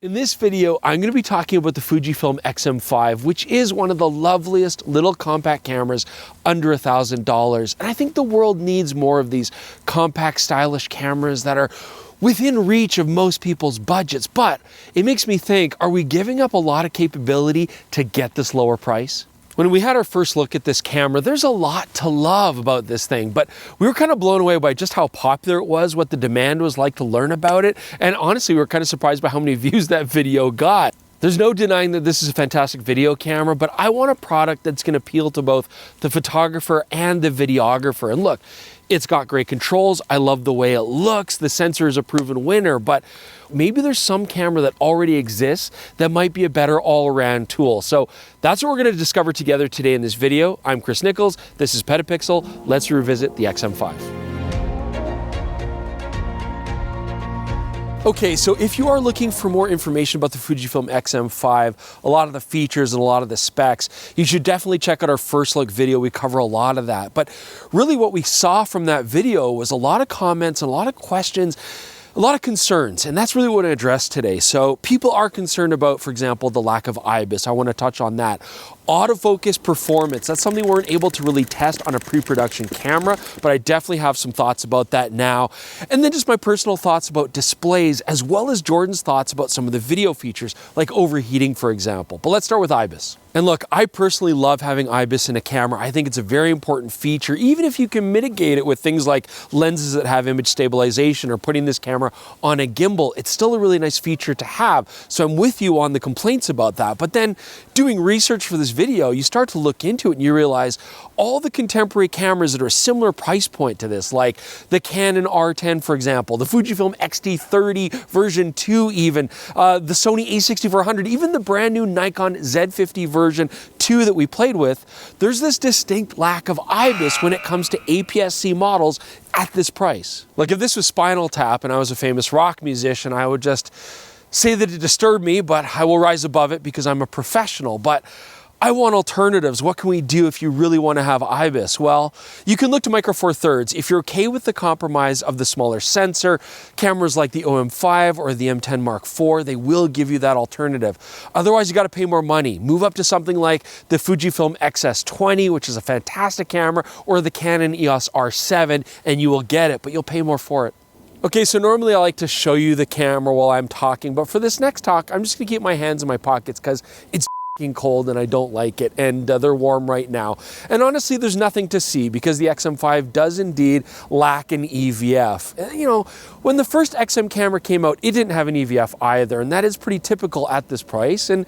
In this video, I'm going to be talking about the Fujifilm X-M5, which is one of the loveliest little compact cameras under $1,000. And I think the world needs more of these compact, stylish cameras that are within reach of most people's budgets. But it makes me think, are we giving up a lot of capability to get this lower price? When we had our first look at this camera, there's a lot to love about this thing, but we were kind of blown away by just how popular it was, what the demand was like to learn about it, and honestly, we were kind of surprised by how many views that video got. There's no denying that this is a fantastic video camera, but I want a product that's going to appeal to both the photographer and the videographer. And look, it's got great controls. I love the way it looks. The sensor is a proven winner, but maybe there's some camera that already exists that might be a better all-around tool. So that's what we're going to discover together today in this video. I'm Chris Nichols. This is PetaPixel. Let's revisit the X-M5. Okay, so if you are looking for more information about the Fujifilm X-M5, a lot of the features and a lot of the specs, you should definitely check out our first look video. We cover a lot of that. But really what we saw from that video was a lot of comments, and a lot of questions, a lot of concerns, and that's really what I address today. So people are concerned about, for example, the lack of IBIS. I want to touch on that. Autofocus performance, that's something we weren't able to really test on a pre-production camera, but I definitely have some thoughts about that now. And then just my personal thoughts about displays, as well as Jordan's thoughts about some of the video features, like overheating, for example. But let's start with IBIS. And look, I personally love having IBIS in a camera. I think it's a very important feature, even if you can mitigate it with things like lenses that have image stabilization or putting this camera on a gimbal. It's still a really nice feature to have. So I'm with you on the complaints about that. But then doing research for this video, you start to look into it and you realize all the contemporary cameras that are a similar price point to this, like the Canon R10, for example, the Fujifilm X-T30 version 2 even, the Sony a6400, even the brand new Nikon Z50 version 2 that we played with, there's this distinct lack of IBIS when it comes to APS-C models at this price. Like if this was Spinal Tap and I was a famous rock musician, I would just say that it disturbed me, but I will rise above it because I'm a professional. But I want alternatives. What can we do if you really want to have IBIS? Well, you can look to Micro Four Thirds. If you're okay with the compromise of the smaller sensor, cameras like the OM5 or the M10 Mark IV, they will give you that alternative. Otherwise, you got to pay more money. Move up to something like the Fujifilm X-S20, which is a fantastic camera, or the Canon EOS R7, and you will get it, but you'll pay more for it. Okay, so normally I like to show you the camera while I'm talking, but for this next talk, I'm just gonna keep my hands in my pockets because it's cold and I don't like it, and they're warm right now. And honestly, there's nothing to see because the X-M5 does indeed lack an EVF. You know, when the first XM camera came out, it didn't have an EVF either, and that is pretty typical at this price. And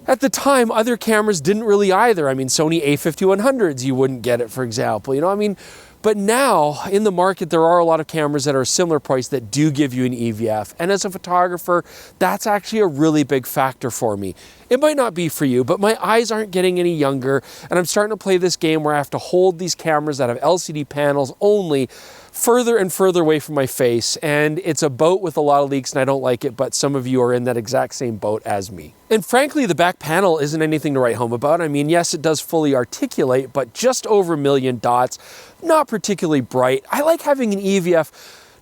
at the time, other cameras didn't really either. I mean, Sony a5100s, you wouldn't get it, for example. You know, I mean, but now in the market, there are a lot of cameras that are a similar price that do give you an EVF. And as a photographer, that's actually a really big factor for me. It might not be for you, but my eyes aren't getting any younger, and I'm starting to play this game where I have to hold these cameras that have LCD panels only further and further away from my face, and it's a boat with a lot of leaks and I don't like it, but some of you are in that exact same boat as me. And frankly, the back panel isn't anything to write home about. I mean, yes, it does fully articulate, but just over 1 million dots, not particularly bright. I like having an EVF,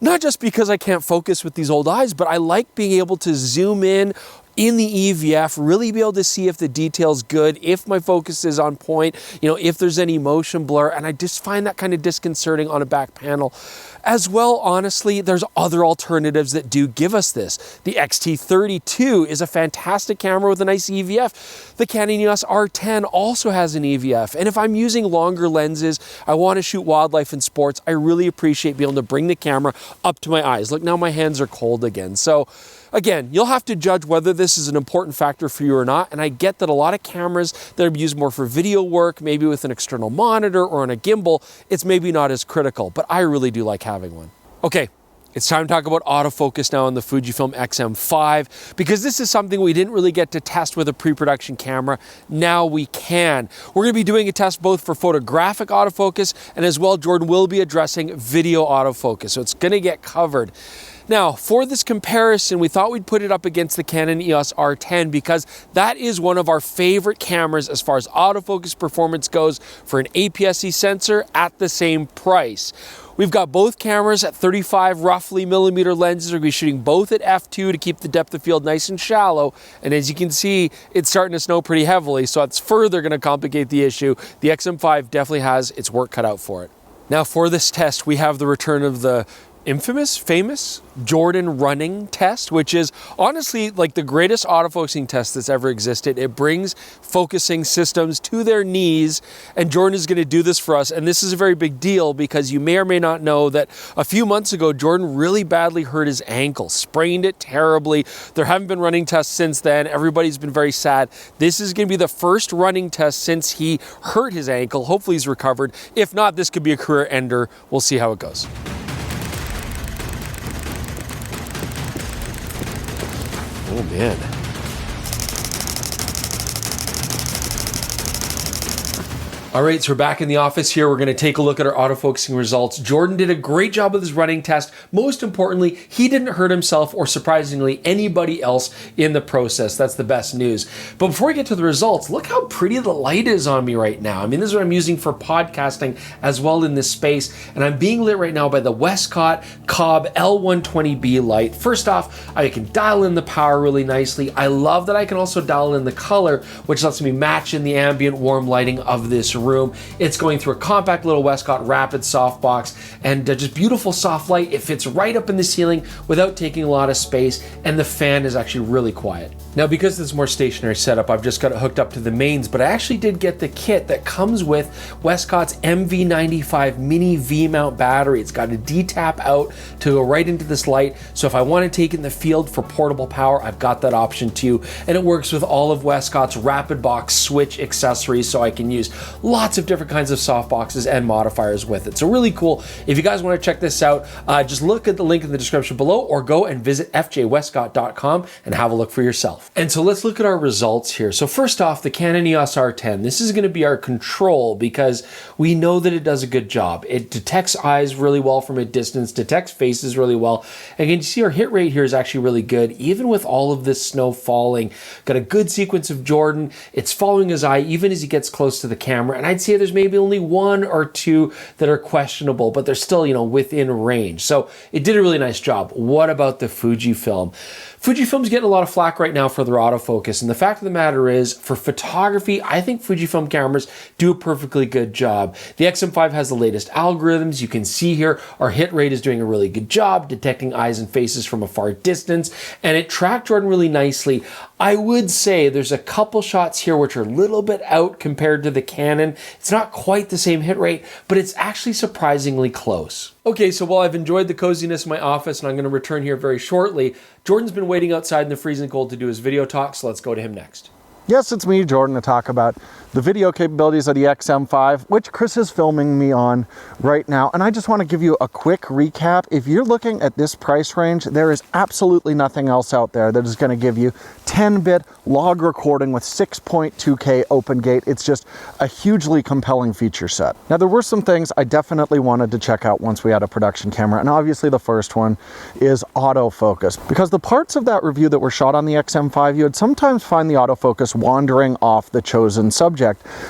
not just because I can't focus with these old eyes, but I like being able to zoom in the EVF, really be able to see if the detail's good, if my focus is on point, you know, if there's any motion blur, and I just find that kind of disconcerting on a back panel. As well, honestly, there's other alternatives that do give us this. The X-T30 is a fantastic camera with a nice EVF. The Canon EOS R10 also has an EVF. And if I'm using longer lenses, I want to shoot wildlife and sports, I really appreciate being able to bring the camera up to my eyes. Look, now my hands are cold again. So again, you'll have to judge whether this is an important factor for you or not, and I get that a lot of cameras that are used more for video work, maybe with an external monitor or on a gimbal, it's maybe not as critical, but I really do like having one. Okay, it's time to talk about autofocus now on the Fujifilm X-M5, because this is something we didn't really get to test with a pre-production camera. Now we can. We're going to be doing a test both for photographic autofocus, and as well, Jordan will be addressing video autofocus, so it's going to get covered. Now, for this comparison, we thought we'd put it up against the Canon EOS R10 because that is one of our favorite cameras as far as autofocus performance goes for an APS-C sensor at the same price. We've got both cameras at 35 roughly millimeter lenses. We're going to be shooting both at f2 to keep the depth of field nice and shallow. And as you can see, it's starting to snow pretty heavily, so it's further going to complicate the issue. The X-M5 definitely has its work cut out for it. Now for this test, we have the return of the famous Jordan running test, which is honestly like the greatest autofocusing test that's ever existed. It brings focusing systems to their knees, and Jordan is going to do this for us. And this is a very big deal because you may or may not know that a few months ago, Jordan really badly hurt his ankle, sprained it terribly. There haven't been running tests since then. Everybody's been very sad. This is going to be the first running test since he hurt his ankle. Hopefully he's recovered. If not, this could be a career ender. We'll see how it goes. Oh man. All right, so we're back in the office here. We're gonna take a look at our autofocusing results. Jordan did a great job with his running test. Most importantly, he didn't hurt himself or surprisingly anybody else in the process. That's the best news. But before we get to the results, look how pretty the light is on me right now. I mean, this is what I'm using for podcasting as well in this space. And I'm being lit right now by the Westcott Cobb L120B light. First off, I can dial in the power really nicely. I love that I can also dial in the color, which lets me match in the ambient warm lighting of this room. It's going through a compact little Westcott rapid softbox and just beautiful soft light. It fits right up in the ceiling without taking a lot of space, and the fan is actually really quiet. Now, because this is more stationary setup, I've just got it hooked up to the mains, but I actually did get the kit that comes with Westcott's MV95 mini V-mount battery. It's got a D-tap out to go right into this light, so if I want to take it in the field for portable power, I've got that option too, and it works with all of Westcott's rapid box switch accessories, so I can use lots of different kinds of softboxes and modifiers with it. So really cool. If you guys want to check this out, just look at the link in the description below or go and visit fjwestcott.com and have a look for yourself. And so let's look at our results here. So first off, the Canon EOS R10. This is going to be our control because we know that it does a good job. It detects eyes really well from a distance, detects faces really well. Again, you see our hit rate here is actually really good, even with all of this snow falling. Got a good sequence of Jordan. It's following his eye even as he gets close to the camera. And I'd say there's maybe only one or two that are questionable, but they're still, within range. So it did a really nice job. What about the Fujifilm? Fujifilm's getting a lot of flack right now for their autofocus, and the fact of the matter is, for photography, I think Fujifilm cameras do a perfectly good job. The X-M5 has the latest algorithms. You can see here our hit rate is doing a really good job detecting eyes and faces from a far distance, and it tracked Jordan really nicely. I would say there's a couple shots here which are a little bit out compared to the Canon. It's not quite the same hit rate, but it's actually surprisingly close. Okay, so while I've enjoyed the coziness of my office and I'm going to return here very shortly, Jordan's been waiting outside in the freezing cold to do his video talk, so let's go to him next. Yes, it's me, Jordan, to talk about the video capabilities of the X-M5, which Chris is filming me on right now. And I just want to give you a quick recap. If you're looking at this price range, there is absolutely nothing else out there that is going to give you 10-bit log recording with 6.2K open gate. It's just a hugely compelling feature set. Now, there were some things I definitely wanted to check out once we had a production camera. And obviously the first one is autofocus, because the parts of that review that were shot on the X-M5, you would sometimes find the autofocus wandering off the chosen subject.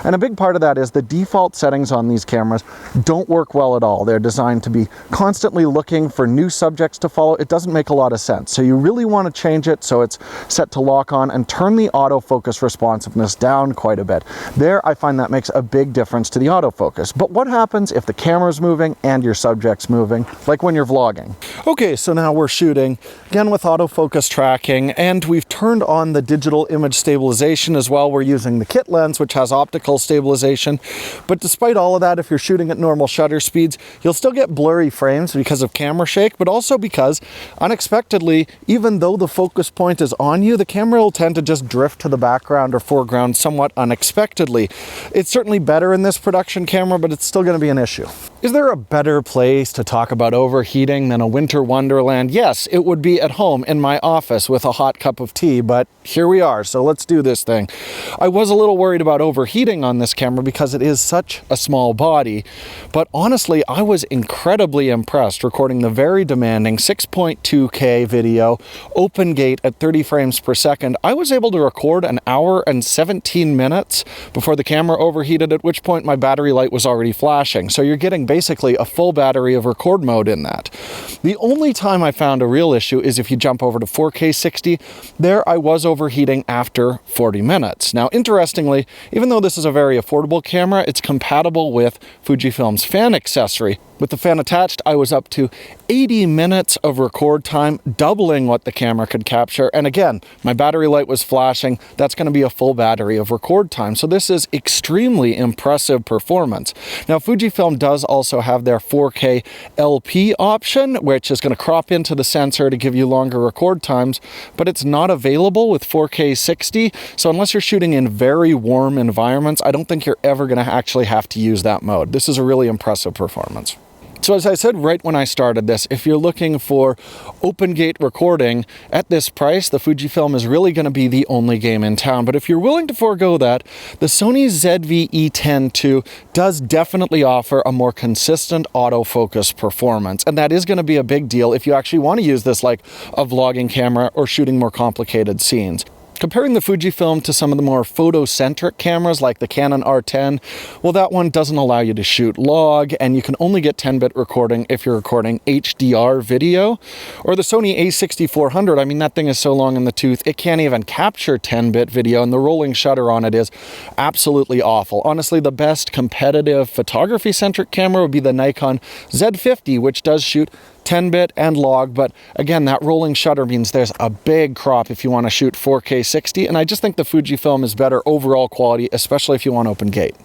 And a big part of that is the default settings on these cameras don't work well at all. They're designed to be constantly looking for new subjects to follow. It doesn't make a lot of sense. So you really want to change it so it's set to lock on and turn the autofocus responsiveness down quite a bit. There, I find that makes a big difference to the autofocus. But what happens if the camera's moving and your subject's moving, like when you're vlogging? Okay, so now we're shooting, again with autofocus tracking, and we've turned on the digital image stabilization as well. We're using the kit lens, which has optical stabilization. But despite all of that, if you're shooting at normal shutter speeds, you'll still get blurry frames because of camera shake, but also because unexpectedly, even though the focus point is on you, the camera will tend to just drift to the background or foreground somewhat unexpectedly. It's certainly better in this production camera, but it's still going to be an issue. Is there a better place to talk about overheating than a winter wonderland? Yes, it would be at home in my office with a hot cup of tea, but here we are, so let's do this thing. I was a little worried about overheating on this camera because it is such a small body, but honestly, I was incredibly impressed recording the very demanding 6.2K video, open gate at 30 frames per second. I was able to record an hour and 17 minutes before the camera overheated, at which point my battery light was already flashing. So you're getting basically a full battery of record mode in that. The only time I found a real issue is if you jump over to 4K 60. There I was overheating after 40 minutes. Now, interestingly, even though this is a very affordable camera, it's compatible with Fujifilm's fan accessory. With the fan attached, I was up to 80 minutes of record time, doubling what the camera could capture. And again, my battery light was flashing. That's going to be a full battery of record time. So this is extremely impressive performance. Now, Fujifilm does also have their 4K LP option, which is going to crop into the sensor to give you longer record times, but it's not available with 4K 60. So unless you're shooting in very warm environments, I don't think you're ever going to actually have to use that mode. This is a really impressive performance. So as I said right when I started this, if you're looking for open gate recording at this price, the Fujifilm is really going to be the only game in town. But if you're willing to forego that, the Sony ZV-E10 II does definitely offer a more consistent autofocus performance. And that is going to be a big deal if you actually want to use this like a vlogging camera or shooting more complicated scenes. Comparing the Fujifilm to some of the more photocentric cameras like the Canon R10, well, that one doesn't allow you to shoot log, and you can only get 10-bit recording if you're recording HDR video. Or the Sony a6400, I mean, that thing is so long in the tooth, it can't even capture 10-bit video, and the rolling shutter on it is absolutely awful. Honestly, the best competitive photography-centric camera would be the Nikon Z50, which does shoot 10-bit and log, but again, that rolling shutter means there's a big crop if you want to shoot 4K 60, and I just think the Fujifilm is better overall quality, especially if you want open gate.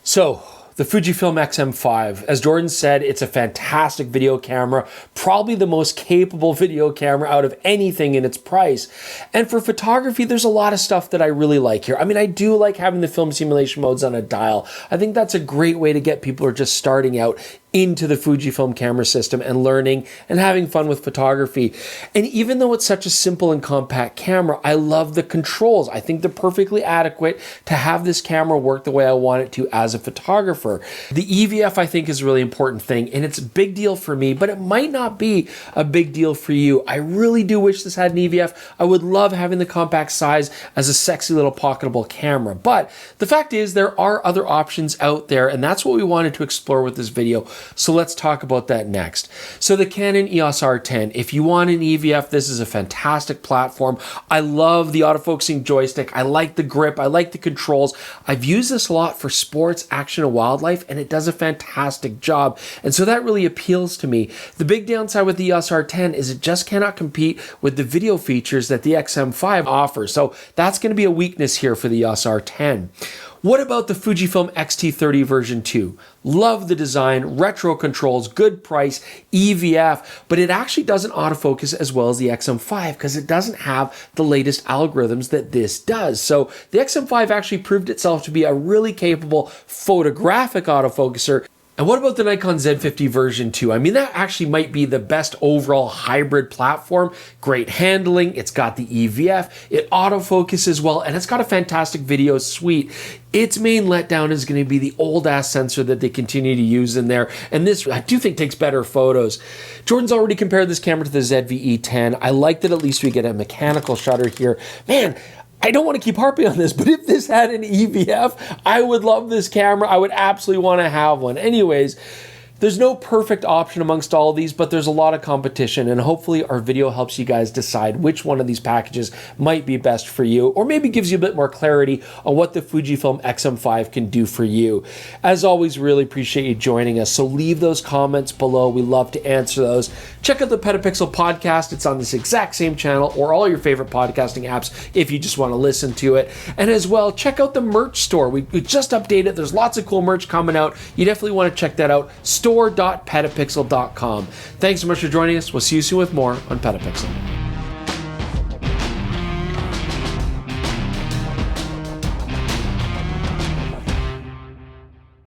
So, the Fujifilm X-M5, as Jordan said, it's a fantastic video camera, probably the most capable video camera out of anything in its price. And for photography, there's a lot of stuff that I really like here. I mean, I do like having the film simulation modes on a dial. I think that's a great way to get people who are just starting out into the Fujifilm camera system and learning and having fun with photography. And even though it's such a simple and compact camera, I love the controls. I think they're perfectly adequate to have this camera work the way I want it to as a photographer. The EVF, I think, is a really important thing, and it's a big deal for me, but it might not be a big deal for you. I really do wish this had an EVF. I would love having the compact size as a sexy little pocketable camera. But the fact is, there are other options out there, and that's what we wanted to explore with this video. So let's talk about that next. So the Canon EOS R10, if you want an EVF, this is a fantastic platform. I love the autofocusing joystick. I like the grip. I like the controls. I've used this a lot for sports, action, and wildlife, and it does a fantastic job. And so that really appeals to me. The big downside with the EOS R10 is it just cannot compete with the video features that the X-M5 offers. So that's going to be a weakness here for the EOS R10. What about the Fujifilm X-T30 version 2? Love the design, retro controls, good price, EVF, but it actually doesn't autofocus as well as the X-M5 because it doesn't have the latest algorithms that this does. So the X-M5 actually proved itself to be a really capable photographic autofocuser. And what about the Nikon Z50 version 2? I mean, that actually might be the best overall hybrid platform. Great handling, it's got the EVF, it autofocuses well, and it's got a fantastic video suite. Its main letdown is going to be the old-ass sensor that they continue to use in there, and this, I do think, takes better photos. Jordan's already compared this camera to the ZV-E10. I like that at least we get a mechanical shutter here. Man, I don't want to keep harping on this, but if this had an EVF, I would love this camera. I would absolutely want to have one. Anyways, there's no perfect option amongst all of these, but there's a lot of competition, and hopefully our video helps you guys decide which one of these packages might be best for you, or maybe gives you a bit more clarity on what the Fujifilm X-M5 can do for you. As always, really appreciate you joining us, so leave those comments below. We love to answer those. Check out the PetaPixel podcast. It's on this exact same channel or all your favorite podcasting apps if you just want to listen to it. And as well, check out the merch store. We just updated. There's lots of cool merch coming out. You definitely want to check that out. Store.petapixel.com. Thanks so much for joining us. We'll see you soon with more on PetaPixel.